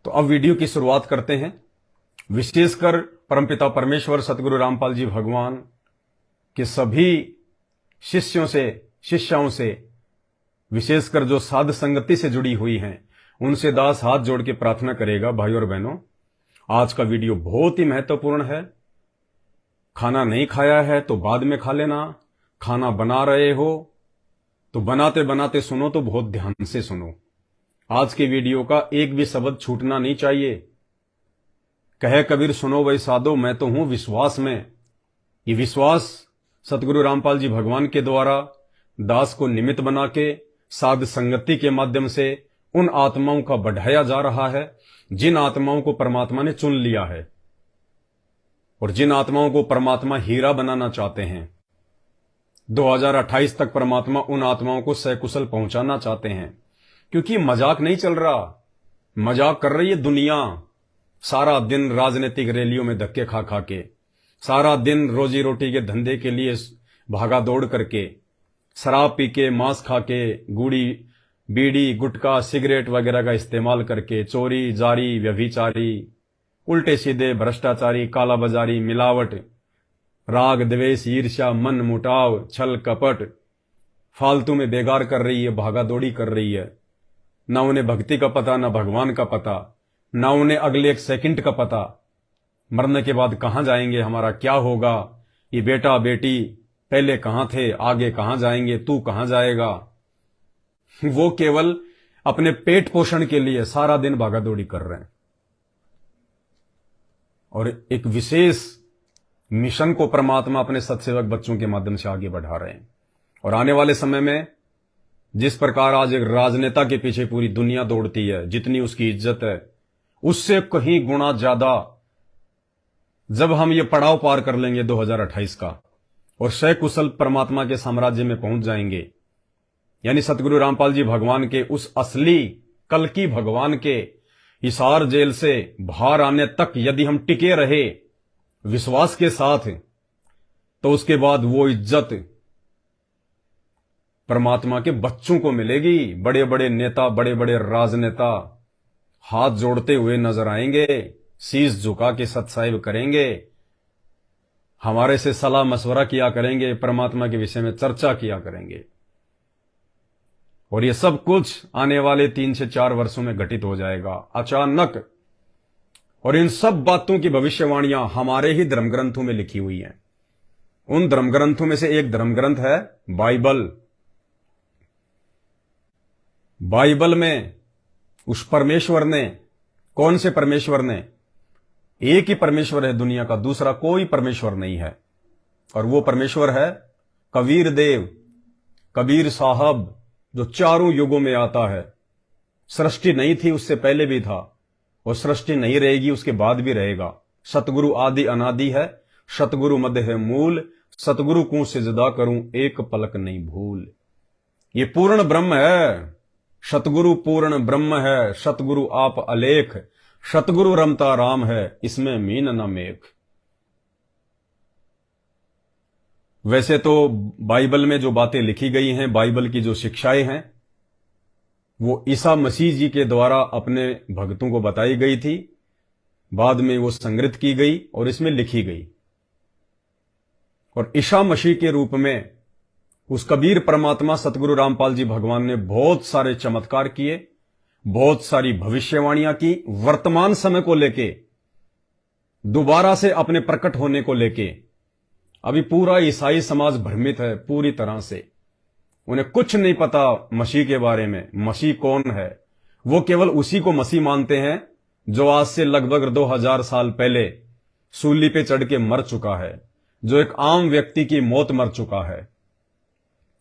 तो अब वीडियो की शुरुआत करते हैं। विशेषकर परमपिता परमेश्वर सतगुरु रामपाल जी भगवान के सभी शिष्याओं से विशेषकर जो साध संगति से जुड़ी हुई हैं, उनसे दास हाथ जोड़ के प्रार्थना करेगा। भाई और बहनों, आज का वीडियो बहुत ही महत्वपूर्ण है। खाना नहीं खाया है तो बाद में खा लेना। खाना बना रहे हो तो बनाते बनाते सुनो, तो बहुत ध्यान से सुनो। आज के वीडियो का एक भी शब्द छूटना नहीं चाहिए। कहे कबीर सुनो वही साधो, मैं तो हूं विश्वास में। ये विश्वास सतगुरु रामपाल जी भगवान के द्वारा दास को निमित्त बना के साध संगति के माध्यम से उन आत्माओं का बढ़ाया जा रहा है जिन आत्माओं को परमात्मा ने चुन लिया है और जिन आत्माओं को परमात्मा हीरा बनाना चाहते हैं। 2028 तक परमात्मा उन आत्माओं को सकुशल पहुंचाना चाहते हैं, क्योंकि मजाक नहीं चल रहा। मजाक कर रही है दुनिया। सारा दिन राजनीतिक रैलियों में धक्के खा खा के, सारा दिन रोजी रोटी के धंधे के लिए भागा दौड़ करके, शराब पी के, मांस खा के, गुड़ी बीड़ी गुटखा सिगरेट वगैरह का इस्तेमाल करके, चोरी जारी व्यभिचारी, उल्टे सीधे भ्रष्टाचारी, कालाबाजारी, मिलावट, राग द्वेष ईर्ष्या, मन मुटाव, छल कपट फालतू में बेगार कर रही है, भागा दौड़ी कर रही है। ना उन्हें भक्ति का पता, ना भगवान का पता, ना उन्हें अगले एक सेकंड का पता। मरने के बाद कहां जाएंगे, हमारा क्या होगा, ये बेटा बेटी पहले कहां थे, आगे कहां जाएंगे, तू कहां जाएगा। वो केवल अपने पेट पोषण के लिए सारा दिन भागा दौड़ी कर रहे हैं और एक विशेष मिशन को परमात्मा अपने सत्सेवक बच्चों के माध्यम से आगे बढ़ा रहे हैं। और आने वाले समय में जिस प्रकार आज एक राजनेता के पीछे पूरी दुनिया दौड़ती है, जितनी उसकी इज्जत है, उससे कहीं गुना ज्यादा जब हम ये पड़ाव पार कर लेंगे 2028 का और सकुशल परमात्मा के साम्राज्य में पहुंच जाएंगे, यानी सतगुरु रामपाल जी भगवान के उस असली कल्कि भगवान के हिसार जेल से बाहर आने तक यदि हम टिके रहे विश्वास के साथ, तो उसके बाद वो इज्जत परमात्मा के बच्चों को मिलेगी। बड़े बड़े नेता, बड़े बड़े राजनेता हाथ जोड़ते हुए नजर आएंगे, शीश झुका के सत्साहिब करेंगे, हमारे से सलाह मशवरा किया करेंगे, परमात्मा के विषय में चर्चा किया करेंगे। और ये सब कुछ आने वाले 3 से 4 वर्षों में घटित हो जाएगा अचानक। और इन सब बातों की भविष्यवाणियां हमारे ही धर्म ग्रंथों में लिखी हुई हैं। उन धर्म ग्रंथों में से एक धर्म ग्रंथ है बाइबल। बाइबल में उस परमेश्वर ने, कौन से परमेश्वर ने, एक ही परमेश्वर है दुनिया का, दूसरा कोई परमेश्वर नहीं है। और वो परमेश्वर है कबीर देव, कबीर साहब, जो चारों युगों में आता है। सृष्टि नहीं थी, उससे पहले भी था, और सृष्टि नहीं रहेगी, उसके बाद भी रहेगा। सतगुरु आदि अनादि है, सतगुरु मध्य है मूल, सतगुरु को सिजदा करूं एक पलक नहीं भूल। ये पूर्ण ब्रह्म है, सतगुरु पूर्ण ब्रह्म है, सतगुरु आप अलेख, सतगुरु रमता राम है, इसमें मीन न मेख। वैसे तो बाइबल में जो बातें लिखी गई हैं, बाइबल की जो शिक्षाएं हैं, वो ईसा मसीह जी के द्वारा अपने भक्तों को बताई गई थी। बाद में वो संग्रहित की गई और इसमें लिखी गई। और ईसा मसीह के रूप में उस कबीर परमात्मा सतगुरु रामपाल जी भगवान ने बहुत सारे चमत्कार किए, बहुत सारी भविष्यवाणियां की, वर्तमान समय को लेके, दोबारा से अपने प्रकट होने को लेके। अभी पूरा ईसाई समाज भ्रमित है पूरी तरह से। उन्हें कुछ नहीं पता मसीह के बारे में, मसीह कौन है। वो केवल उसी को मसीह मानते हैं जो आज से लगभग 2000 साल पहले सूली पे चढ़ के मर चुका है, जो एक आम व्यक्ति की मौत मर चुका है।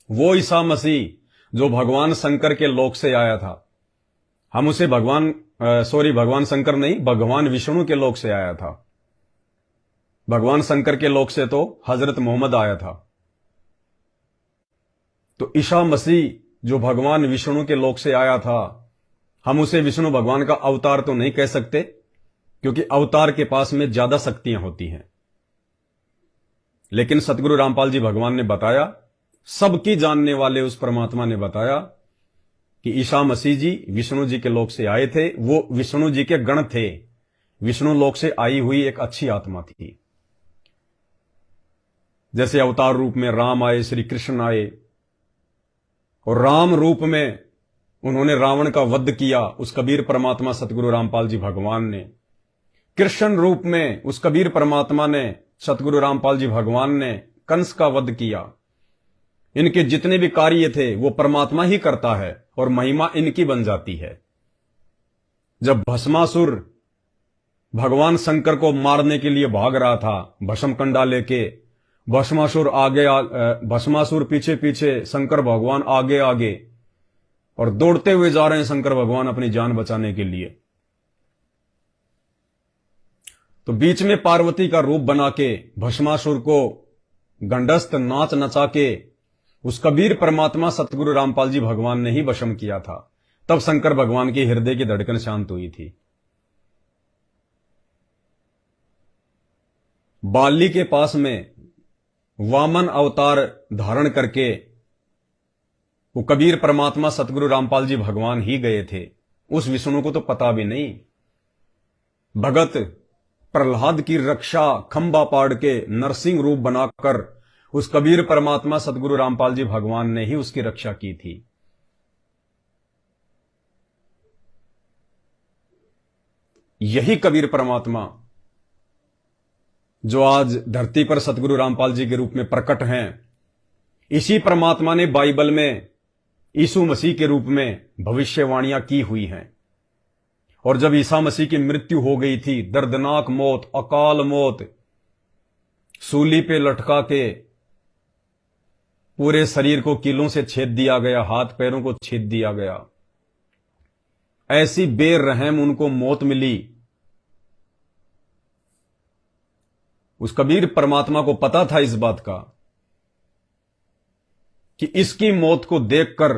वो ईसा मसीह जो भगवान शंकर के लोक से आया था, हम उसे भगवान शंकर नहीं, भगवान विष्णु के लोक से आया था। भगवान शंकर के लोक से तो हजरत मोहम्मद आया था। तो ईसा मसीह जो भगवान विष्णु के लोक से आया था, हम उसे विष्णु भगवान का अवतार तो नहीं कह सकते, क्योंकि अवतार के पास में ज्यादा शक्तियां होती हैं। लेकिन सतगुरु रामपाल जी भगवान ने बताया, सबकी जानने वाले उस परमात्मा ने बताया कि ईसा मसीह जी विष्णु जी के लोक से आए थे। वो विष्णु जी के गण थे, विष्णु लोक से आई हुई एक अच्छी आत्मा थी। जैसे अवतार रूप में राम आए, श्री कृष्ण आए, और राम रूप में उन्होंने रावण का वध किया, उस कबीर परमात्मा सतगुरु रामपाल जी भगवान ने। कृष्ण रूप में उस कबीर परमात्मा ने, सतगुरु रामपाल जी भगवान ने कंस का वध किया। इनके जितने भी कार्य थे वो परमात्मा ही करता है और महिमा इनकी बन जाती है। जब भस्मासुर भगवान शंकर को मारने के लिए भाग रहा था, भस्म कंडा लेके, भस्मासुर पीछे पीछे, शंकर भगवान आगे आगे, और दौड़ते हुए जा रहे हैं शंकर भगवान अपनी जान बचाने के लिए। तो बीच में पार्वती का रूप बना के भस्मासुर को गंडस्त नाच नचा के उस कबीर परमात्मा सतगुरु रामपाल जी भगवान ने ही वशम किया था। तब शंकर भगवान के हृदय की धड़कन शांत हुई थी। बाली के पास में वामन अवतार धारण करके वो कबीर परमात्मा सतगुरु रामपाल जी भगवान ही गए थे। उस विष्णु को तो पता भी नहीं। भगत प्रहलाद की रक्षा खंबा पाड़ के नरसिंह रूप बनाकर उस कबीर परमात्मा सतगुरु रामपाल जी भगवान ने ही उसकी रक्षा की थी। यही कबीर परमात्मा जो आज धरती पर सतगुरु रामपाल जी के रूप में प्रकट हैं, इसी परमात्मा ने बाइबल में यीशु मसीह के रूप में भविष्यवाणियां की हुई हैं। और जब ईसा मसीह की मृत्यु हो गई थी, दर्दनाक मौत, अकाल मौत, सूली पे लटका के पूरे शरीर को कीलों से छेद दिया गया, हाथ पैरों को छेद दिया गया, ऐसी बेरहम उनको मौत मिली। उस कबीर परमात्मा को पता था इस बात का कि इसकी मौत को देखकर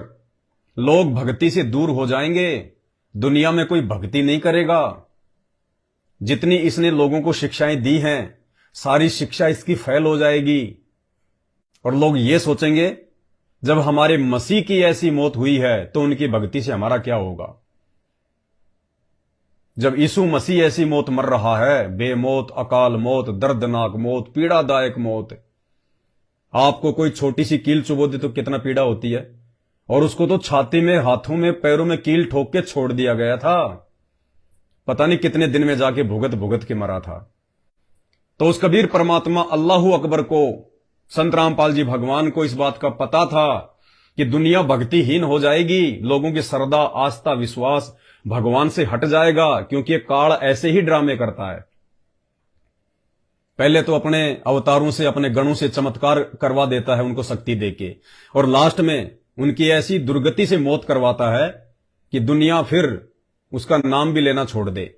लोग भक्ति से दूर हो जाएंगे, दुनिया में कोई भक्ति नहीं करेगा। जितनी इसने लोगों को शिक्षाएं दी हैं, सारी शिक्षा इसकी फेल हो जाएगी, और लोग ये सोचेंगे जब हमारे मसीह की ऐसी मौत हुई है तो उनकी भक्ति से हमारा क्या होगा। जब यीशु मसीह ऐसी मौत मर रहा है, बेमौत, अकाल मौत, दर्दनाक मौत, पीड़ादायक मौत, आपको कोई छोटी सी कील चुभो दे तो कितना पीड़ा होती है, और उसको तो छाती में, हाथों में, पैरों में कील ठोक के छोड़ दिया गया था। पता नहीं कितने दिन में जाके भुगत भुगत के मरा था। तो उस कबीर परमात्मा अल्लाहू अकबर को, संत रामपाल जी भगवान को इस बात का पता था कि दुनिया भक्तिहीन हो जाएगी, लोगों की श्रद्धा, आस्था, विश्वास भगवान से हट जाएगा, क्योंकि ये काल ऐसे ही ड्रामे करता है। पहले तो अपने अवतारों से, अपने गणों से चमत्कार करवा देता है उनको शक्ति देके, और लास्ट में उनकी ऐसी दुर्गति से मौत करवाता है कि दुनिया फिर उसका नाम भी लेना छोड़ दे।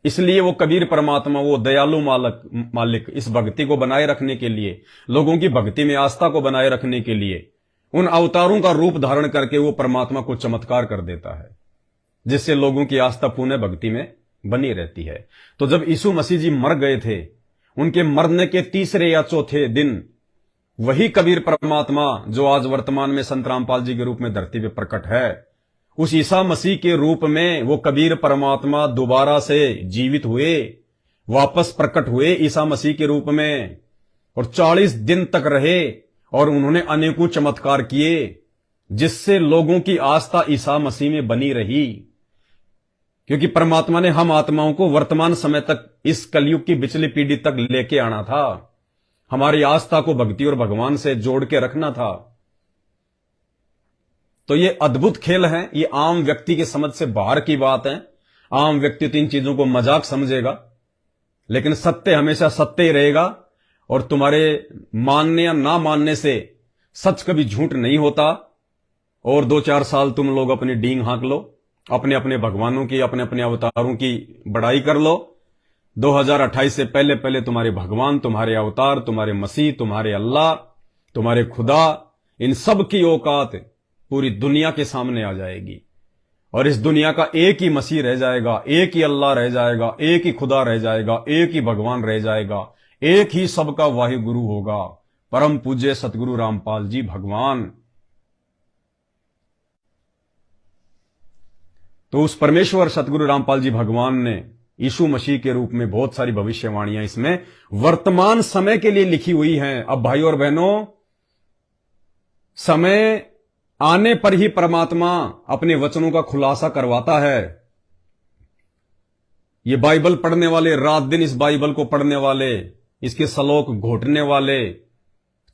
इसलिए वो कबीर परमात्मा, वो दयालु मालिक इस भक्ति को बनाए रखने के लिए, लोगों की भक्ति में आस्था को बनाए रखने के लिए उन अवतारों का रूप धारण करके वो परमात्मा को चमत्कार कर देता है, जिससे लोगों की आस्था पुण्य भक्ति में बनी रहती है। तो जब यीशु मसीह जी मर गए थे, उनके मरने के तीसरे या चौथे दिन वही कबीर परमात्मा जो आज वर्तमान में संत रामपाल जी के रूप में धरती पे प्रकट है, उस ईसा मसीह के रूप में वो कबीर परमात्मा दोबारा से जीवित हुए, वापस प्रकट हुए ईसा मसीह के रूप में, और 40 दिन तक रहे, और उन्होंने अनेकों चमत्कार किए, जिससे लोगों की आस्था ईसा मसीह में बनी रही। क्योंकि परमात्मा ने हम आत्माओं को वर्तमान समय तक, इस कलयुग की पिछली पीढ़ी तक लेके आना था, हमारी आस्था को भक्ति और भगवान से जोड़ के रखना था। तो ये अद्भुत खेल है, ये आम व्यक्ति के समझ से बाहर की बात है। आम व्यक्ति तो इन चीजों को मजाक समझेगा, लेकिन सत्य हमेशा सत्य ही रहेगा, और तुम्हारे मानने या ना मानने से सच कभी झूठ नहीं होता। और 2-4 साल तुम लोग अपनी डींग हाँक लो, अपने अपने भगवानों की, अपने अपने अवतारों की बड़ाई कर लो। 2028 से पहले पहले तुम्हारे भगवान, तुम्हारे अवतार, तुम्हारे मसीह, तुम्हारे अल्लाह, तुम्हारे खुदा, इन सब की औकात पूरी दुनिया के सामने आ जाएगी, और इस दुनिया का एक ही मसीह रह जाएगा, एक ही अल्लाह रह जाएगा, एक ही खुदा रह जाएगा, एक ही भगवान रह जाएगा, एक ही सबका वाहिगुरु होगा, परम पूज्य सतगुरु रामपाल जी भगवान। तो उस परमेश्वर सतगुरु रामपाल जी भगवान ने यीशु मसीह के रूप में बहुत सारी भविष्यवाणियां इसमें वर्तमान समय के लिए लिखी हुई हैं। अब भाई और बहनों, समय आने पर ही परमात्मा अपने वचनों का खुलासा करवाता है। ये बाइबल पढ़ने वाले, रात दिन इस बाइबल को पढ़ने वाले, इसके श्लोक घोटने वाले,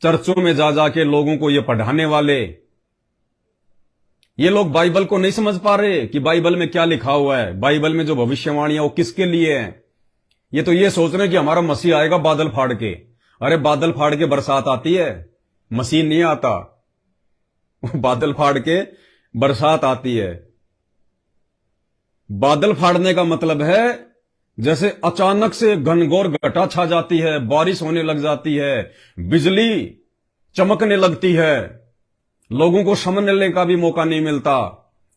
चर्चों में जा जाके लोगों को ये पढ़ाने वाले, ये लोग बाइबल को नहीं समझ पा रहे कि बाइबल में क्या लिखा हुआ है, बाइबल में जो भविष्यवाणियां वो किसके लिए हैं। ये तो ये सोच रहे हैं कि हमारा मसीह आएगा बादल फाड़ के। अरे बादल फाड़ के बरसात आती है, मसीह नहीं आता। बादल फाड़ के बरसात आती है। बादल फाड़ने का मतलब है जैसे अचानक से घनघोर घटा छा जाती है, बारिश होने लग जाती है, बिजली चमकने लगती है, लोगों को समझने का भी मौका नहीं मिलता,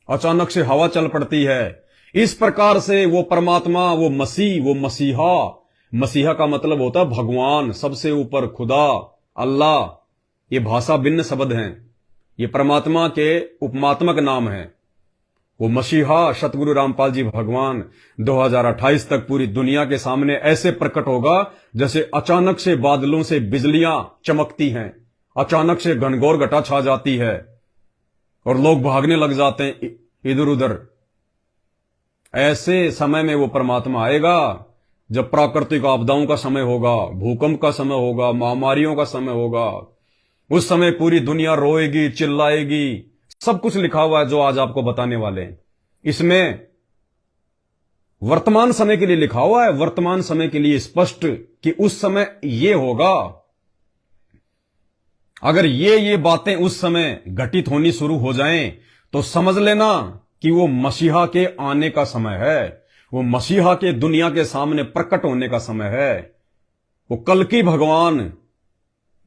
अचानक से हवा चल पड़ती है। इस प्रकार से वो परमात्मा, वो मसीह, वो मसीहा, मसीहा का मतलब होता है भगवान, सबसे ऊपर खुदा, अल्लाह। ये भाषा भिन्न शब्द हैं, ये परमात्मा के उपमात्मक नाम है। वो मसीहा सतगुरु रामपाल जी भगवान 2028 तक पूरी दुनिया के सामने ऐसे प्रकट होगा जैसे अचानक से बादलों से बिजलियां चमकती हैं, अचानक से घनघोर घटा छा जाती है और लोग भागने लग जाते हैं इधर उधर। ऐसे समय में वो परमात्मा आएगा जब प्राकृतिक आपदाओं का समय होगा, भूकंप का समय होगा, महामारियों का समय होगा। उस समय पूरी दुनिया रोएगी, चिल्लाएगी। सब कुछ लिखा हुआ है जो आज आपको बताने वाले हैं। इसमें वर्तमान समय के लिए लिखा हुआ है, वर्तमान समय के लिए स्पष्ट कि उस समय ये होगा। अगर ये बातें उस समय घटित होनी शुरू हो जाएं तो समझ लेना कि वो मसीहा के आने का समय है, वो मसीहा के दुनिया के सामने प्रकट होने का समय है। वो कल की भगवान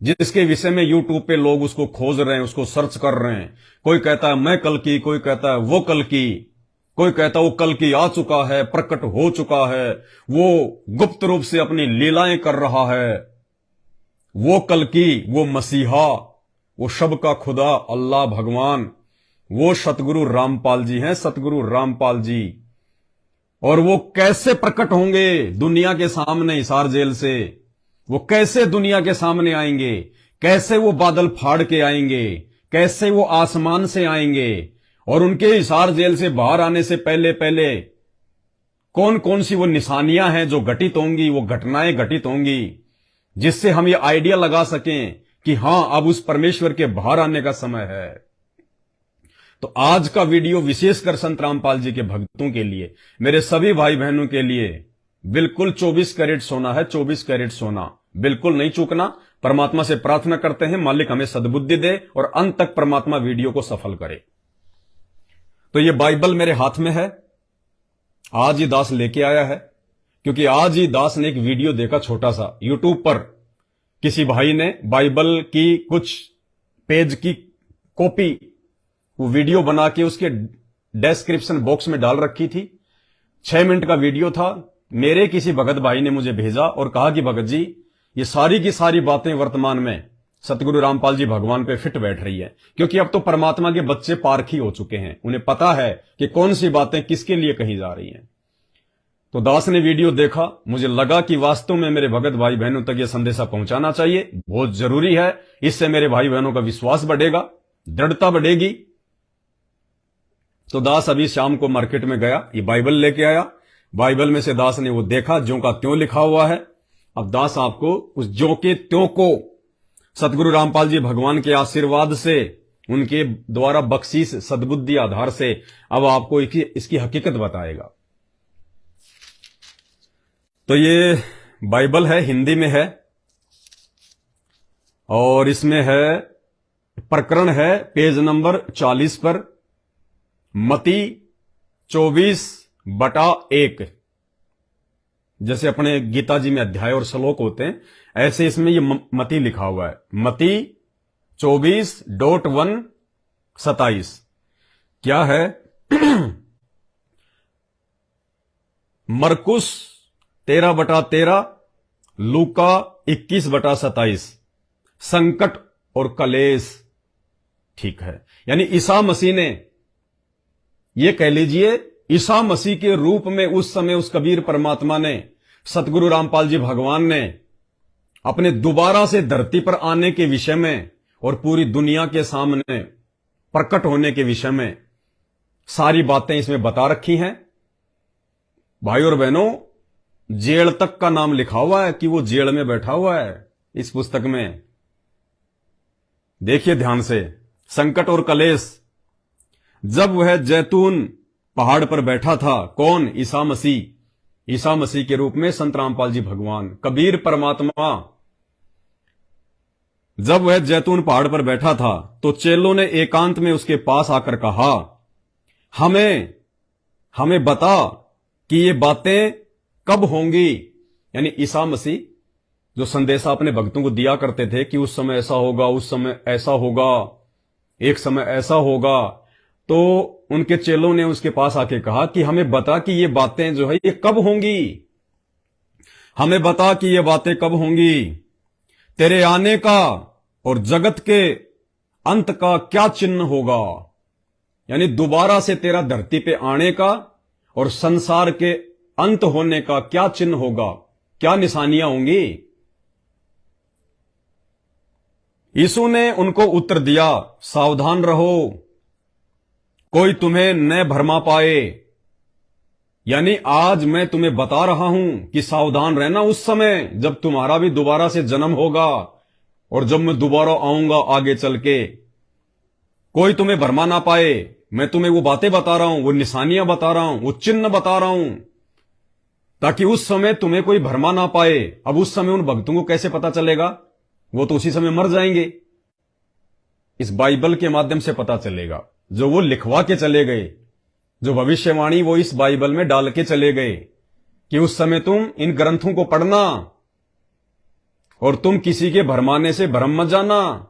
जिसके विषय में यूट्यूब पे लोग उसको खोज रहे हैं, उसको सर्च कर रहे हैं। कोई कहता है मैं कल की, कोई कहता है वो कल की, कोई कहता है वो कल की आ चुका है, प्रकट हो चुका है, वो गुप्त रूप से अपनी लीलाएं कर रहा है। वो कल की, वो मसीहा, वो शब का खुदा अल्लाह भगवान, वो सतगुरु रामपाल जी हैं, सतगुरु रामपाल जी। और वो कैसे प्रकट होंगे दुनिया के सामने हिसार जेल से, वो कैसे दुनिया के सामने आएंगे, कैसे वो बादल फाड़ के आएंगे, कैसे वो आसमान से आएंगे, और उनके हिसार जेल से बाहर आने से पहले पहले कौन कौन सी वो निशानियां हैं जो घटित होंगी, वो घटनाएं घटित होंगी, जिससे हम ये आइडिया लगा सकें कि हां अब उस परमेश्वर के बाहर आने का समय है। तो आज का वीडियो विशेषकर संत रामपाल जी के भक्तों के लिए, मेरे सभी भाई बहनों के लिए बिल्कुल 24 कैरेट सोना है, 24 कैरेट सोना, बिल्कुल नहीं चूकना। परमात्मा से प्रार्थना करते हैं मालिक हमें सद्बुद्धि दे और अंत तक परमात्मा वीडियो को सफल करे। तो ये बाइबल मेरे हाथ में है, आज ही दास लेके आया है, क्योंकि आज ही दास ने एक वीडियो देखा छोटा सा यूट्यूब पर। किसी भाई ने बाइबल की कुछ पेज की कॉपी, वो वीडियो बना के उसके डिस्क्रिप्शन बॉक्स में डाल रखी थी। 6 मिनट का वीडियो था। मेरे किसी भगत भाई ने मुझे भेजा और कहा कि भगत जी ये सारी की सारी बातें वर्तमान में सतगुरु रामपाल जी भगवान पे फिट बैठ रही है, क्योंकि अब तो परमात्मा के बच्चे पारखी हो चुके हैं, उन्हें पता है कि कौन सी बातें किसके लिए कही जा रही हैं। तो दास ने वीडियो देखा, मुझे लगा कि वास्तव में मेरे भगत भाई बहनों तक यह संदेशा पहुंचाना चाहिए, बहुत जरूरी है। इससे मेरे भाई बहनों का विश्वास बढ़ेगा, दृढ़ता बढ़ेगी। तो दास अभी शाम को मार्केट में गया, ये बाइबल लेके आया। बाइबल में से दास ने वो देखा ज्यों का त्यों लिखा हुआ है। अब दास आपको उस ज्यों के त्यों को सतगुरु रामपाल जी भगवान के आशीर्वाद से, उनके द्वारा बख्शीश सद्बुद्धि आधार से अब आपको इसकी हकीकत बताएगा। तो ये बाइबल है, हिंदी में है और इसमें है, प्रकरण है पेज नंबर 40 पर, मती 24/1। जैसे अपने गीता जी में अध्याय और श्लोक होते हैं, ऐसे इसमें ये मती लिखा हुआ है। मती 24.1-27 क्या है? मरकुस 13/13, लूका 21/27। संकट और कलेश, ठीक है। यानी ईसा मसीह ने, ये कह लीजिए ईसा मसीह के रूप में उस समय उस कबीर परमात्मा ने, सतगुरु रामपाल जी भगवान ने अपने दोबारा से धरती पर आने के विषय में और पूरी दुनिया के सामने प्रकट होने के विषय में सारी बातें इसमें बता रखी हैं। भाई और बहनों, जेल तक का नाम लिखा हुआ है कि वो जेल में बैठा हुआ है इस पुस्तक में। देखिए ध्यान से, संकट और कलेश। जब वह जैतून पहाड़ पर बैठा था, कौन? ईसा मसीह। ईसा मसीह के रूप में संत रामपाल जी भगवान, कबीर परमात्मा। जब वह जैतून पहाड़ पर बैठा था तो चेलों ने एकांत में उसके पास आकर कहा, हमें बता कि ये बातें कब होंगी। यानी ईसा मसीह जो संदेशा अपने भक्तों को दिया करते थे कि उस समय ऐसा होगा, उस समय ऐसा होगा, एक समय ऐसा होगा, तो उनके चेलों ने उसके पास आके कहा कि हमें बता कि ये बातें जो है ये कब होंगी, हमें बता कि ये बातें कब होंगी। तेरे आने का और जगत के अंत का क्या चिन्ह होगा। यानी दोबारा से तेरा धरती पे आने का और संसार के अंत होने का क्या चिन्ह होगा, क्या निशानियां होंगी। यीशु ने उनको उत्तर दिया, सावधान रहो, कोई तुम्हें न भरमा पाए। यानी आज मैं तुम्हें बता रहा हूं कि सावधान रहना उस समय जब तुम्हारा भी दोबारा से जन्म होगा और जब मैं दोबारा आऊंगा आगे चल के, कोई तुम्हें भरमा ना पाए। मैं तुम्हें वो बातें बता रहा हूं, वो निशानियां बता रहा हूं, वो चिन्ह बता रहा हूं, ताकि उस समय तुम्हें कोई भरमा ना पाए। अब उस समय उन भक्तों को कैसे पता चलेगा? वो तो उसी समय मर जाएंगे। इस बाइबल के माध्यम से पता चलेगा, जो वो लिखवा के चले गए, जो भविष्यवाणी वो इस बाइबल में डाल के चले गए कि उस समय तुम इन ग्रंथों को पढ़ना और तुम किसी के भरमाने से भरम मत जाना।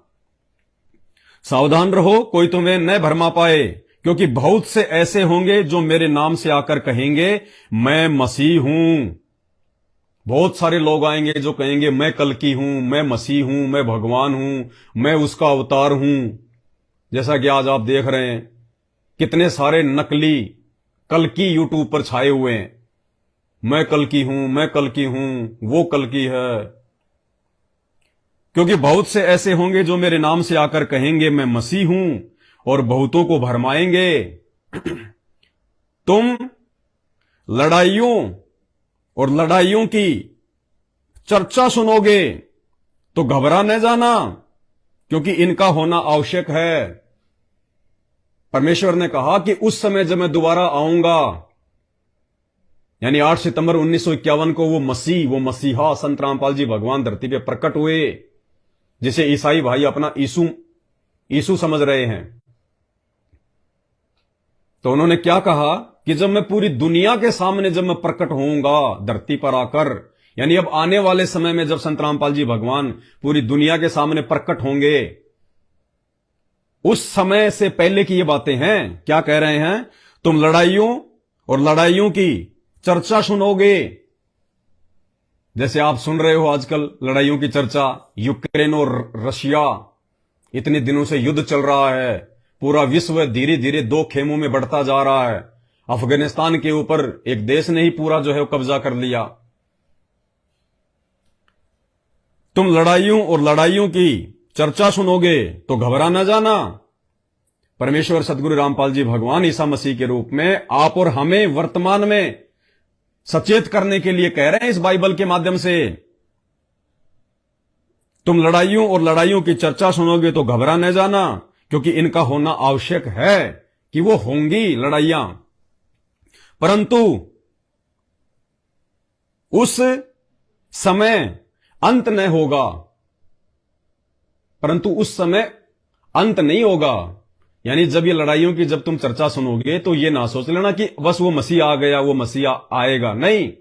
सावधान रहो, कोई तुम्हें न भरमा पाए, क्योंकि बहुत से ऐसे होंगे जो मेरे नाम से आकर कहेंगे मैं मसीह हूं। बहुत सारे लोग आएंगे जो कहेंगे मैं कल्कि हूं, मैं मसीह हूं, मैं भगवान हूं, मैं उसका अवतार हूं। जैसा कि आज आप देख रहे हैं कितने सारे नकली कल्कि यूट्यूब पर छाए हुए हैं, मैं कल्कि हूं, मैं कल्कि हूं, वो कल्कि है। क्योंकि बहुत से ऐसे होंगे जो मेरे नाम से आकर कहेंगे मैं मसीह हूं और बहुतों को भरमाएंगे। तुम लड़ाइयों और लड़ाइयों की चर्चा सुनोगे तो घबरा न जाना, क्योंकि इनका होना आवश्यक है। परमेश्वर ने कहा कि उस समय जब मैं दोबारा आऊंगा, यानी 8 सितंबर 1951 को वो मसीहा संत रामपाल जी भगवान धरती पे प्रकट हुए, जिसे ईसाई भाई अपना यीशु समझ रहे हैं। तो उन्होंने क्या कहा कि जब मैं पूरी दुनिया के सामने जब मैं प्रकट होऊंगा धरती पर आकर, यानी अब आने वाले समय में जब संत रामपाल जी भगवान पूरी दुनिया के सामने प्रकट होंगे, उस समय से पहले की ये बातें हैं। क्या कह रहे हैं? तुम लड़ाइयों और लड़ाइयों की चर्चा सुनोगे। जैसे आप सुन रहे हो आजकल लड़ाइयों की चर्चा, यूक्रेन और रशिया, इतने दिनों से युद्ध चल रहा है, पूरा विश्व धीरे धीरे दो खेमों में बढ़ता जा रहा है। अफगानिस्तान के ऊपर एक देश ने ही पूरा जो है कब्जा कर लिया। तुम लड़ाइयों और लड़ाइयों की चर्चा सुनोगे तो घबरा न जाना। परमेश्वर सतगुरु रामपाल जी भगवान ईसा मसीह के रूप में आप और हमें वर्तमान में सचेत करने के लिए कह रहे हैं इस बाइबल के माध्यम से। तुम लड़ाइयों और लड़ाइयों की चर्चा सुनोगे तो घबरा न जाना, क्योंकि इनका होना आवश्यक है कि वो होंगी लड़ाइयां, परंतु उस समय अंत न होगा। परंतु उस समय अंत नहीं होगा। यानी जब ये लड़ाइयों की जब तुम चर्चा सुनोगे तो ये ना सोच लेना कि बस वो मसीह आ गया, वो मसीह आएगा। नहीं,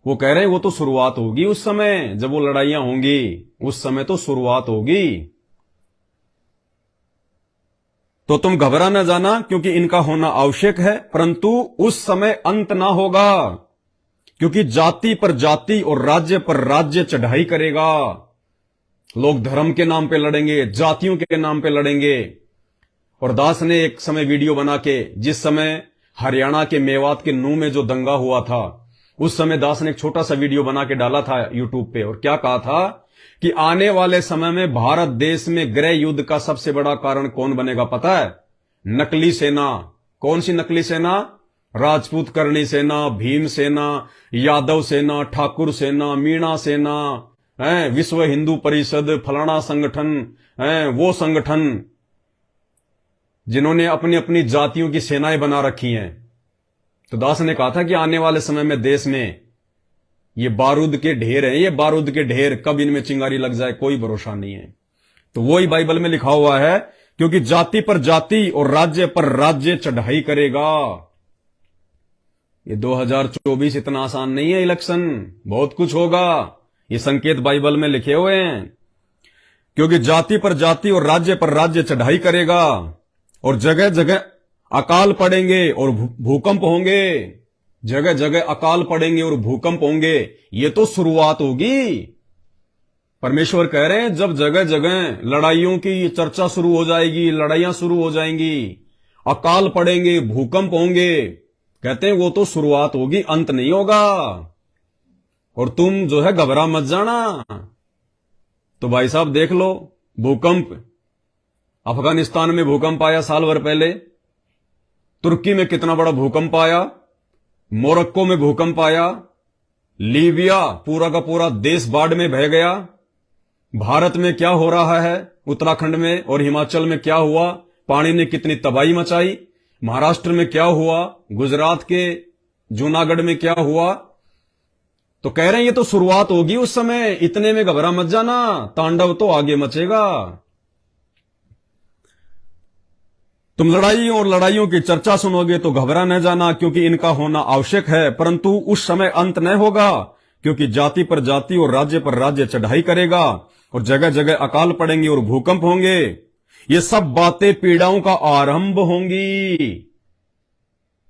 वो कह रहे हैं वो तो शुरुआत होगी उस समय जब वो लड़ाइयां होंगी, उस समय तो शुरुआत होगी। तो तुम घबरा न जाना, क्योंकि इनका होना आवश्यक है, परंतु उस समय अंत ना होगा, क्योंकि जाति पर जाति और राज्य पर राज्य चढ़ाई करेगा। लोग धर्म के नाम पे लड़ेंगे, जातियों के नाम पे लड़ेंगे। और दास ने एक समय वीडियो बना के, जिस समय हरियाणा के मेवात के नूह में जो दंगा हुआ था, उस समय दास ने एक छोटा सा वीडियो बना के डाला था यूट्यूब पे, और क्या कहा था कि आने वाले समय में भारत देश में गृह युद्ध का सबसे बड़ा कारण कौन बनेगा पता है? नकली सेना। कौन सी नकली सेना? राजपूत करणी सेना, भीम सेना, यादव सेना, ठाकुर सेना, मीणा सेना, विश्व हिंदू परिषद, फलाना संगठन, वो संगठन जिन्होंने अपनी अपनी जातियों की सेनाएं बना रखी हैं। तो दास ने कहा था कि आने वाले समय में देश में ये बारूद के ढेर हैं, ये बारूद के ढेर, कब इनमें चिंगारी लग जाए कोई भरोसा नहीं है। तो वही बाइबल में लिखा हुआ है, क्योंकि जाति पर जाति और राज्य पर राज्य चढ़ाई करेगा। ये 2024 इतना आसान नहीं है इलेक्शन, बहुत कुछ होगा। ये संकेत बाइबल में लिखे हुए हैं, क्योंकि जाति पर जाति और राज्य पर राज्य चढ़ाई करेगा, और जगह जगह अकाल पड़ेंगे और भूकंप होंगे। जगह जगह अकाल पड़ेंगे और भूकंप होंगे। ये तो शुरुआत होगी। परमेश्वर कह रहे हैं जब जगह जगह लड़ाइयों की चर्चा शुरू हो जाएगी, लड़ाइयां शुरू हो जाएंगी, अकाल पड़ेंगे, भूकंप होंगे, कहते हैं वो तो शुरुआत होगी, अंत नहीं होगा। और तुम जो है घबरा मत जाना। तो भाई साहब देख लो, भूकंप अफगानिस्तान में भूकंप आया साल भर पहले, तुर्की में कितना बड़ा भूकंप आया, मोरक्को में भूकंप आया, लीबिया पूरा का पूरा देश बाढ़ में बह गया। भारत में क्या हो रहा है, उत्तराखंड में और हिमाचल में क्या हुआ, पानी ने कितनी तबाही मचाई। महाराष्ट्र में क्या हुआ, गुजरात के जूनागढ़ में क्या हुआ। तो कह रहे हैं ये तो शुरुआत होगी उस समय, इतने में घबरा मत जाना, तांडव तो आगे मचेगा। तुम लड़ाइयों और लड़ाइयों की चर्चा सुनोगे तो घबरा न जाना, क्योंकि इनका होना आवश्यक है, परंतु उस समय अंत न होगा, क्योंकि जाति पर जाति और राज्य पर राज्य चढ़ाई करेगा, और जगह जगह अकाल पड़ेंगे और भूकंप होंगे। ये सब बातें पीड़ाओं का आरंभ होंगी,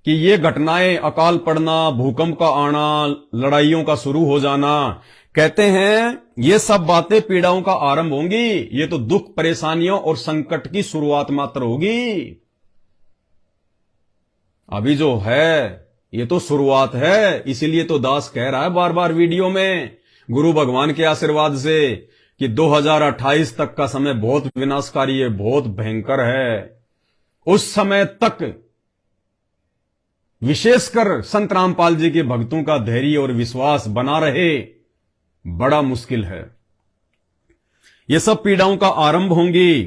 कि ये घटनाएं, अकाल पड़ना, भूकंप का आना, लड़ाइयों का शुरू हो जाना, कहते हैं ये सब बातें पीड़ाओं का आरंभ होंगी। ये तो दुख, परेशानियों और संकट की शुरुआत मात्र होगी। अभी जो है ये तो शुरुआत है। इसीलिए तो दास कह रहा है बार बार वीडियो में, गुरु भगवान के आशीर्वाद से, कि 2028 तक का समय बहुत विनाशकारी है, बहुत भयंकर है। उस समय तक विशेषकर संत रामपाल जी के भक्तों का धैर्य और विश्वास बना रहे, बड़ा मुश्किल है। ये सब पीड़ाओं का आरंभ होंगी,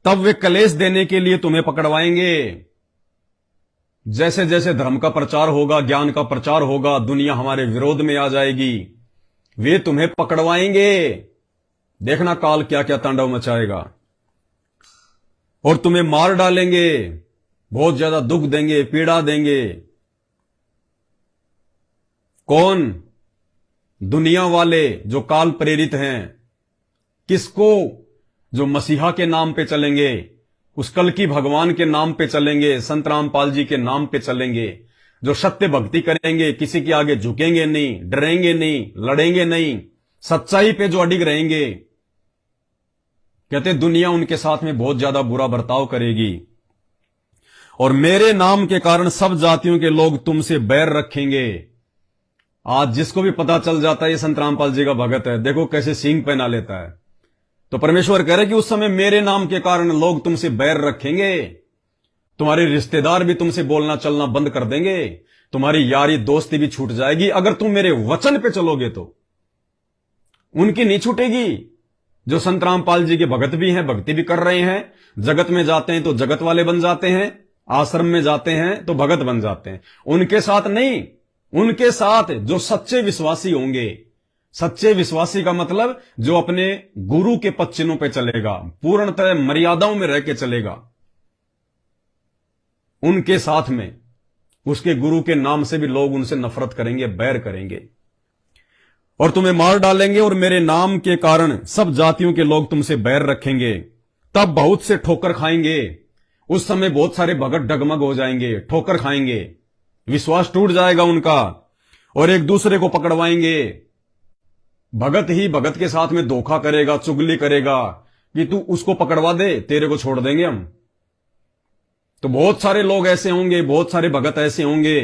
तब वे कलेश देने के लिए तुम्हें पकड़वाएंगे। जैसे जैसे धर्म का प्रचार होगा, ज्ञान का प्रचार होगा, दुनिया हमारे विरोध में आ जाएगी, वे तुम्हें पकड़वाएंगे। देखना काल क्या क्या तांडव मचाएगा, और तुम्हें मार डालेंगे, बहुत ज्यादा दुख देंगे, पीड़ा देंगे। कौन? दुनिया वाले जो काल प्रेरित हैं। किसको? जो मसीहा के नाम पे चलेंगे, उस कल की भगवान के नाम पे चलेंगे, संत रामपाल जी के नाम पे चलेंगे, जो सत्य भक्ति करेंगे, किसी के आगे झुकेंगे नहीं, डरेंगे नहीं, लड़ेंगे नहीं, सच्चाई पे जो अडिग रहेंगे। कहते दुनिया उनके साथ में बहुत ज्यादा बुरा बर्ताव करेगी, और मेरे नाम के कारण सब जातियों के लोग तुमसे बैर रखेंगे। आज जिसको भी पता चल जाता है ये संत रामपाल जी का भगत है, देखो कैसे सींग पहना लेता है। तो परमेश्वर कह रहे कि उस समय मेरे नाम के कारण लोग तुमसे बैर रखेंगे, तुम्हारे रिश्तेदार भी तुमसे बोलना चलना बंद कर देंगे, तुम्हारी यारी दोस्ती भी छूट जाएगी। अगर तुम मेरे वचन पे चलोगे तो उनकी नहीं छूटेगी। जो संत रामपाल जी के भगत भी हैं, भक्ति भी कर रहे हैं, जगत में जाते हैं तो जगत वाले बन जाते हैं, आश्रम में जाते हैं तो भगत बन जाते हैं। उनके साथ नहीं, उनके साथ जो सच्चे विश्वासी होंगे। सच्चे विश्वासी का मतलब जो अपने गुरु के पद चिन्हों पे चलेगा, पूर्णतः मर्यादाओं में रह के चलेगा, उनके साथ में, उसके गुरु के नाम से भी लोग उनसे नफरत करेंगे, बैर करेंगे, और तुम्हें मार डालेंगे, और मेरे नाम के कारण सब जातियों के लोग तुमसे बैर रखेंगे। तब बहुत से ठोकर खाएंगे। उस समय बहुत सारे भगत डगमग हो जाएंगे, ठोकर खाएंगे, विश्वास टूट जाएगा उनका, और एक दूसरे को पकड़वाएंगे। भगत ही भगत के साथ में धोखा करेगा, चुगली करेगा कि तू उसको पकड़वा दे, तेरे को छोड़ देंगे हम। तो बहुत सारे लोग ऐसे होंगे, बहुत सारे भगत ऐसे होंगे,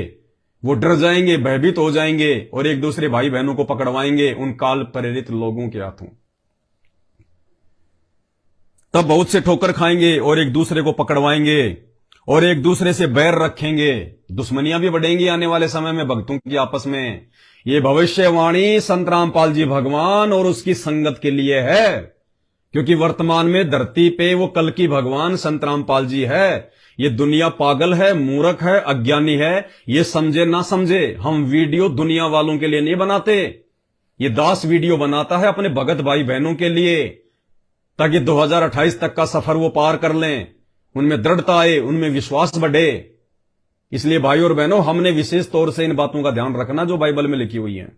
वो डर जाएंगे, भयभीत हो जाएंगे और एक दूसरे भाई बहनों को पकड़वाएंगे उन काल प्रेरित लोगों के हाथों। तब बहुत से ठोकर खाएंगे और एक दूसरे को पकड़वाएंगे और एक दूसरे से बैर रखेंगे। दुश्मनियां भी बढ़ेंगी आने वाले समय में भक्तों की आपस में। ये भविष्यवाणी संत रामपाल जी भगवान और उसकी संगत के लिए है, क्योंकि वर्तमान में धरती पे वो कल की भगवान संत रामपाल जी है। ये दुनिया पागल है, मूर्ख है, अज्ञानी है, ये समझे ना समझे। हम वीडियो दुनिया वालों के लिए नहीं बनाते, ये दास वीडियो बनाता है अपने भगत भाई बहनों के लिए, ताकि 2028 तक का सफर वो पार कर लें, उनमें दृढ़ता आए, उनमें विश्वास बढ़े। इसलिए भाई और बहनों, हमने विशेष तौर से इन बातों का ध्यान रखना जो बाइबल में लिखी हुई है।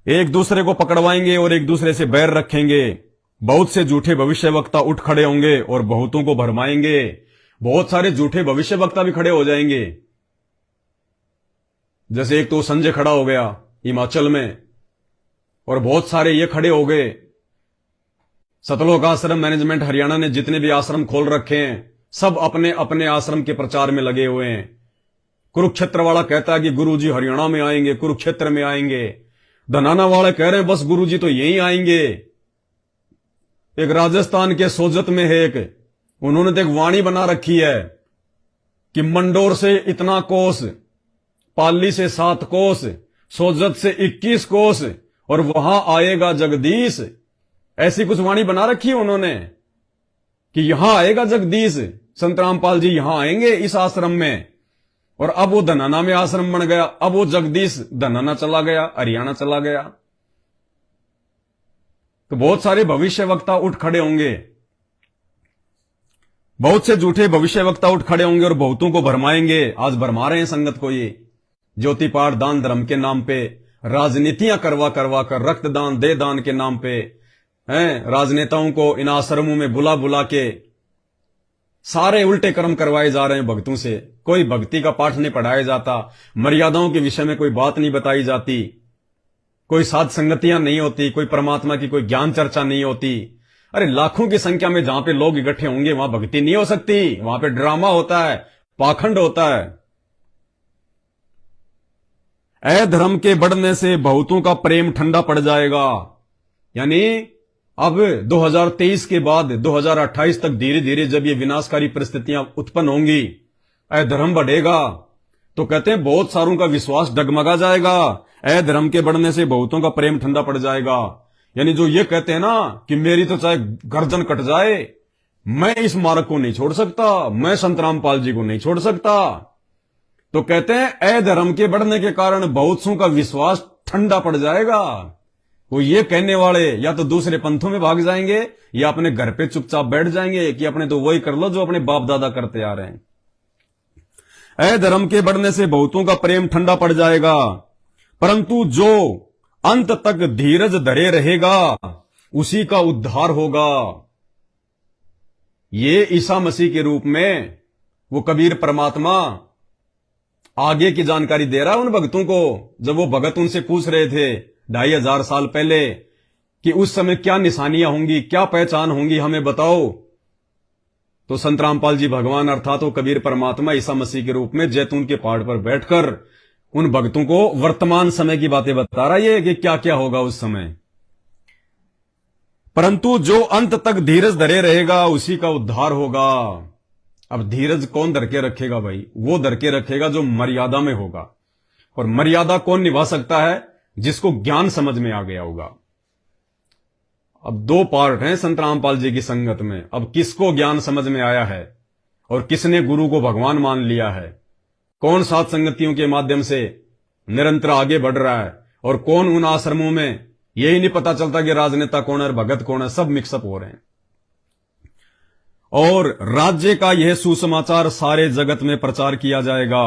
एक दूसरे को पकड़वाएंगे और एक दूसरे से बैर रखेंगे। बहुत से झूठे भविष्यवक्ता उठ खड़े होंगे और बहुतों को भरमाएंगे। बहुत सारे झूठे भविष्यवक्ता भी खड़े हो जाएंगे। जैसे एक तो संजय खड़ा हो गया हिमाचल में, और बहुत सारे ये खड़े हो गए। सतलोक आश्रम मैनेजमेंट हरियाणा ने जितने भी आश्रम खोल रखे हैं, सब अपने अपने आश्रम के प्रचार में लगे हुए हैं। कुरुक्षेत्र वाला कहता है कि गुरुजी हरियाणा में आएंगे, कुरुक्षेत्र में आएंगे। धनाना वाले कह रहे हैं बस गुरुजी तो यहीं आएंगे। एक राजस्थान के सोजत में है एक, उन्होंने तो एक वाणी बना रखी है कि मंडोर से इतना कोस, पाली से 7 कोस, सोजत से 21 कोस, और वहां आएगा जगदीश। ऐसी कुछ वाणी बना रखी है उन्होंने कि यहां आएगा जगदीश, संत रामपाल जी यहां आएंगे इस आश्रम में। और अब वो धनाना में आश्रम बन गया, अब वो जगदीश धनाना चला गया, हरियाणा चला गया। तो बहुत सारे भविष्यवक्ता उठ खड़े होंगे, बहुत से झूठे भविष्यवक्ता उठ खड़े होंगे और बहुतों को भरमाएंगे। आज भरमा रहे हैं संगत को ये ज्योति पाठ दान धर्म के नाम पे, राजनीतियां करवा करवा कर, रक्तदान दे दान के नाम पे हैं, राजनेताओं को इन आश्रमों में बुला बुला के सारे उल्टे कर्म करवाए जा रहे हैं भक्तों से। कोई भक्ति का पाठ नहीं पढ़ाया जाता, मर्यादाओं के विषय में कोई बात नहीं बताई जाती, कोई साध संगतियां नहीं होती, कोई परमात्मा की कोई ज्ञान चर्चा नहीं होती। अरे लाखों की संख्या में जहां पे लोग इकट्ठे होंगे वहां भक्ति नहीं हो सकती, वहां पे ड्रामा होता है, पाखंड होता है। अधर्म के बढ़ने से बहुतों का प्रेम ठंडा पड़ जाएगा। यानी अब 2023 के बाद 2028 तक धीरे धीरे जब ये विनाशकारी परिस्थितियां उत्पन्न होंगी, अधर्म बढ़ेगा, तो कहते हैं बहुत सारों का विश्वास डगमगा जाएगा। अधर्म के बढ़ने से बहुतों का प्रेम ठंडा पड़ जाएगा। यानी जो ये कहते हैं ना कि मेरी तो चाहे गर्दन कट जाए, मैं इस मार्ग को नहीं छोड़ सकता, मैं संत रामपाल जी को नहीं छोड़ सकता, तो कहते हैं अधर्म के बढ़ने के कारण बहुत सौ का विश्वास ठंडा पड़ जाएगा। वो ये कहने वाले या तो दूसरे पंथों में भाग जाएंगे या अपने घर पे चुपचाप बैठ जाएंगे कि अपने तो वही कर लो जो अपने बाप दादा करते आ रहे हैं। अधर्म के बढ़ने से बहुतों का प्रेम ठंडा पड़ जाएगा, परंतु जो अंत तक धीरज धरे रहेगा उसी का उद्धार होगा। ये ईसा मसीह के रूप में वो कबीर परमात्मा आगे की जानकारी दे रहा है उन भक्तों को। जब वो भगत उनसे पूछ रहे थे 2500 साल पहले कि उस समय क्या निशानियां होंगी, क्या पहचान होंगी, हमें बताओ, तो संत रामपाल जी भगवान अर्थात वो कबीर परमात्मा ईसा मसीह के रूप में जैतून के पहाड़ पर बैठकर उन भक्तों को वर्तमान समय की बातें बता रहा है कि क्या क्या होगा उस समय। परंतु जो अंत तक धीरज धरे रहेगा उसी का उद्धार होगा। अब धीरज कौन धर के रखेगा भाई? वो धर के रखेगा जो मर्यादा में होगा। और मर्यादा कौन निभा सकता है? जिसको ज्ञान समझ में आ गया होगा। अब 2 पार्ट हैं संत रामपाल जी की संगत में। अब किसको ज्ञान समझ में आया है और किसने गुरु को भगवान मान लिया है, कौन सात संगतियों के माध्यम से निरंतर आगे बढ़ रहा है और कौन उन आश्रमों में यही नहीं पता चलता कि राजनेता कौन है, भगत कौन है, सब मिक्सअप हो रहे हैं। और राज्य का यह सुसमाचार सारे जगत में प्रचार किया जाएगा।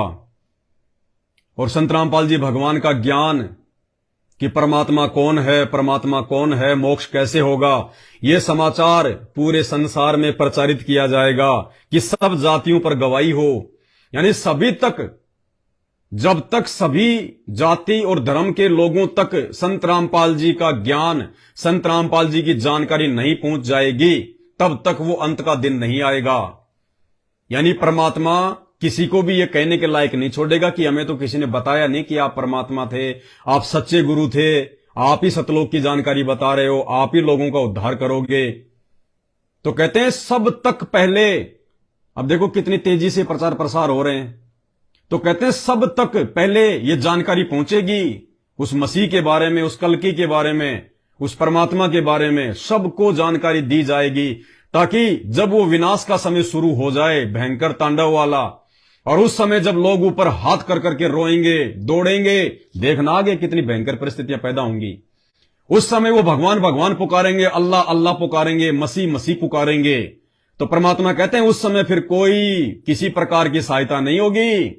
और संत रामपाल जी भगवान का ज्ञान कि परमात्मा कौन है, परमात्मा कौन है, मोक्ष कैसे होगा, यह समाचार पूरे संसार में प्रचारित किया जाएगा कि सब जातियों पर गवाही हो। यानी सभी तक, जब तक सभी जाति और धर्म के लोगों तक संत रामपाल जी का ज्ञान, संत रामपाल जी की जानकारी नहीं पहुंच जाएगी, तब तक वो अंत का दिन नहीं आएगा। यानी परमात्मा किसी को भी ये कहने के लायक नहीं छोड़ेगा कि हमें तो किसी ने बताया नहीं कि आप परमात्मा थे, आप सच्चे गुरु थे, आप ही सतलोक की जानकारी बता रहे हो, आप ही लोगों का उद्धार करोगे। तो कहते हैं सब तक पहले, अब देखो कितनी तेजी से प्रचार प्रसार हो रहे हैं, तो कहते हैं सब तक पहले ये जानकारी पहुंचेगी उस मसीह के बारे में, उस कल्कि के बारे में, उस परमात्मा के बारे में, सबको जानकारी दी जाएगी, ताकि जब वो विनाश का समय शुरू हो जाए, भयंकर तांडव वाला, और उस समय जब लोग ऊपर हाथ कर करके रोएंगे, दौड़ेंगे, देखना आगे कितनी भयंकर परिस्थितियां पैदा होंगी। उस समय वो भगवान भगवान पुकारेंगे, अल्लाह अल्लाह पुकारेंगे, मसीह मसीह पुकारेंगे। तो परमात्मा कहते हैं उस समय फिर कोई किसी प्रकार की सहायता नहीं होगी,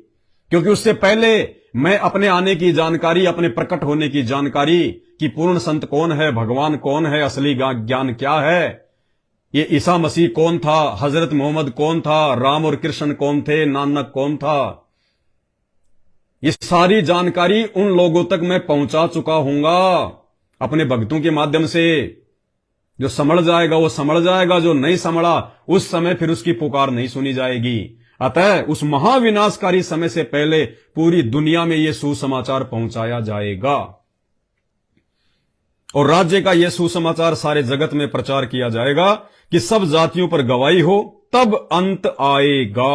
क्योंकि उससे पहले मैं अपने आने की जानकारी, अपने प्रकट होने की जानकारी कि पूर्ण संत कौन है, भगवान कौन है, असली ज्ञान क्या है, ये ईसा मसीह कौन था, हजरत मोहम्मद कौन था, राम और कृष्ण कौन थे, नानक कौन था, ये सारी जानकारी उन लोगों तक मैं पहुंचा चुका हूंगा अपने भक्तों के माध्यम से। जो समझ जाएगा वो समझ जाएगा, जो नहीं समझा उस समय फिर उसकी पुकार नहीं सुनी जाएगी। अतः उस महाविनाशकारी समय से पहले पूरी दुनिया में यह सुसमाचार पहुंचाया जाएगा और राज्य का यह सुसमाचार सारे जगत में प्रचार किया जाएगा कि सब जातियों पर गवाही हो, तब अंत आएगा।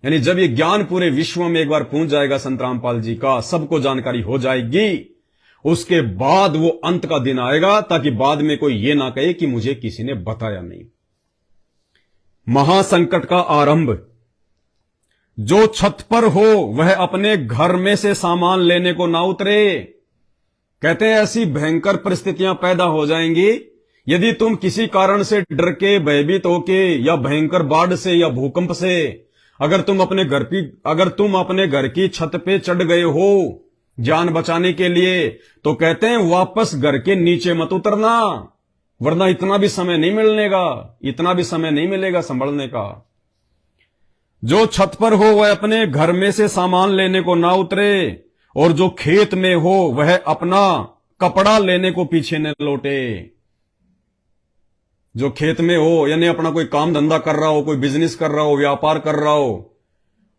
यानी जब ये ज्ञान पूरे विश्व में एक बार पहुंच जाएगा संत रामपाल जी का, सबको जानकारी हो जाएगी, उसके बाद वो अंत का दिन आएगा, ताकि बाद में कोई ये ना कहे कि मुझे किसी ने बताया नहीं। महासंकट का आरंभ। जो छत पर हो वह अपने घर में से सामान लेने को ना उतरे। कहते हैं ऐसी भयंकर परिस्थितियां पैदा हो जाएंगी, यदि तुम किसी कारण से डर के, भयभीत होके, या भयंकर बाढ़ से या भूकंप से अगर तुम अपने घर की छत पे चढ़ गए हो जान बचाने के लिए, तो कहते हैं वापस घर के नीचे मत उतरना, वरना इतना भी समय नहीं मिलेगा संभलने का। जो छत पर हो वह अपने घर में से सामान लेने को ना उतरे, और जो खेत में हो वह अपना कपड़ा लेने को पीछे न लौटे। जो खेत में हो यानी अपना कोई काम धंधा कर रहा हो, कोई बिजनेस कर रहा हो, व्यापार कर रहा हो,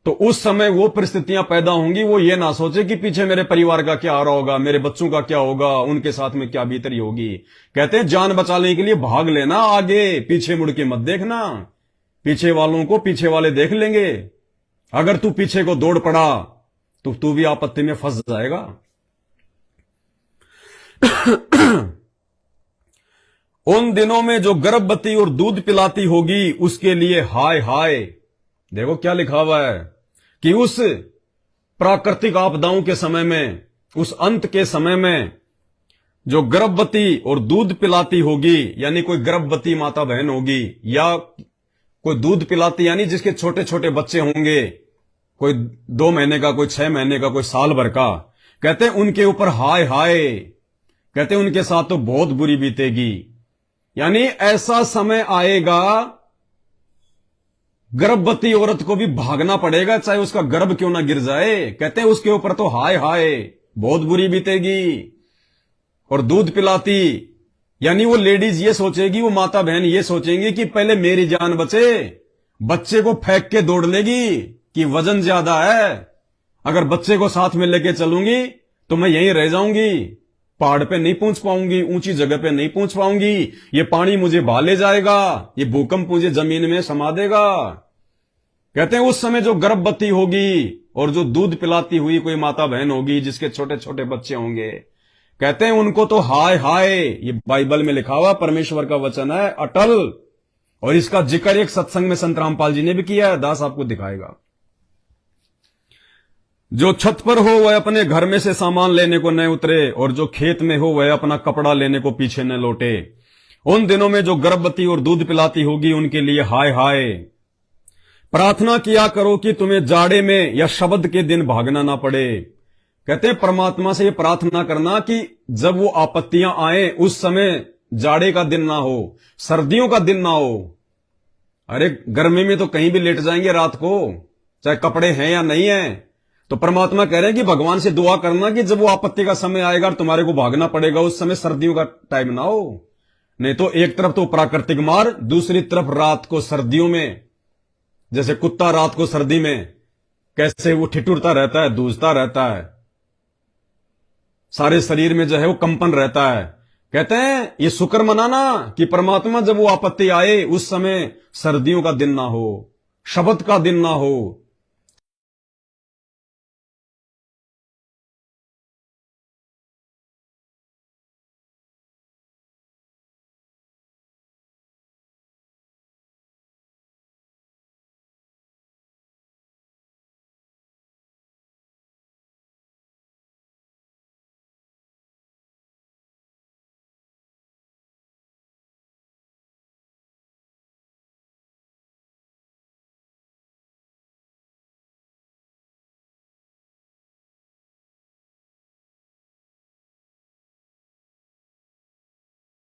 तो उस समय वो परिस्थितियां पैदा होंगी, वो ये ना सोचे कि पीछे मेरे परिवार का क्या आ रहा होगा, मेरे बच्चों का क्या होगा, उनके साथ में क्या बीतरी होगी। कहते हैं जान बचाने के लिए भाग लेना आगे, पीछे मुड़ के मत देखना। पीछे वालों को पीछे वाले देख लेंगे। अगर तू पीछे को दौड़ पड़ा तो तू भी आपत्ति में फंस जाएगा। उन दिनों में जो गर्भवती और दूध पिलाती होगी उसके लिए हाय हाय। देखो क्या लिखा हुआ है कि उस प्राकृतिक आपदाओं के समय में, उस अंत के समय में जो गर्भवती और दूध पिलाती होगी, यानी कोई गर्भवती माता बहन होगी, या कोई दूध पिलाती यानी जिसके छोटे छोटे बच्चे होंगे, कोई 2 महीने का, कोई 6 महीने का, कोई साल भर का, कहते हैं उनके ऊपर हाय हाय। कहते हैं उनके साथ तो बहुत बुरी बीतेगी। यानी ऐसा समय आएगा गर्भवती औरत को भी भागना पड़ेगा, चाहे उसका गर्भ क्यों ना गिर जाए। कहते हैं उसके ऊपर तो हाय हाय बहुत बुरी बीतेगी। और दूध पिलाती यानी वो लेडीज ये सोचेगी, वो माता बहन ये सोचेंगी कि पहले मेरी जान बचे, बच्चे को फेंक के दौड़ लेगी कि वजन ज्यादा है, अगर बच्चे को साथ में लेके चलूंगी तो मैं यहीं रह जाऊंगी, पहाड़ पे नहीं पहुंच पाऊंगी, ऊंची जगह पे नहीं पहुंच पाऊंगी, ये पानी मुझे बहा ले जाएगा, ये भूकंप मुझे जमीन में समा देगा। कहते हैं उस समय जो गर्भवती होगी और जो दूध पिलाती हुई कोई माता बहन होगी जिसके छोटे छोटे बच्चे होंगे, कहते हैं उनको तो हाय हाय। ये बाइबल में लिखा हुआ परमेश्वर का वचन है अटल, और इसका जिक्र एक सत्संग में संत रामपाल जी ने भी किया है, दास आपको दिखाएगा। जो छत पर हो वह अपने घर में से सामान लेने को न उतरे, और जो खेत में हो वह अपना कपड़ा लेने को पीछे न लौटे। उन दिनों में जो गर्भवती और दूध पिलाती होगी उनके लिए हाय हाय। प्रार्थना किया करो कि तुम्हें जाड़े में या शबद के दिन भागना ना पड़े। कहते हैं परमात्मा से ये प्रार्थना करना कि जब वो आपत्तियां आए उस समय जाड़े का दिन ना हो, सर्दियों का दिन ना हो। अरे गर्मी में तो कहीं भी लेट जाएंगे रात को, चाहे कपड़े हैं या नहीं है। तो परमात्मा कह रहे हैं कि भगवान से दुआ करना कि जब वो आपत्ति का समय आएगा और तुम्हारे को भागना पड़ेगा उस समय सर्दियों का टाइम ना हो। नहीं तो एक तरफ तो प्राकृतिक मार, दूसरी तरफ रात को सर्दियों में जैसे कुत्ता रात को सर्दी में कैसे वो ठिठुरता रहता है, दूझता रहता है, सारे शरीर में जो है वो कंपन रहता है। कहते हैं ये शुक्र मनाना कि परमात्मा जब वो आपत्ति आए उस समय सर्दियों का दिन ना हो, शबत का दिन ना हो,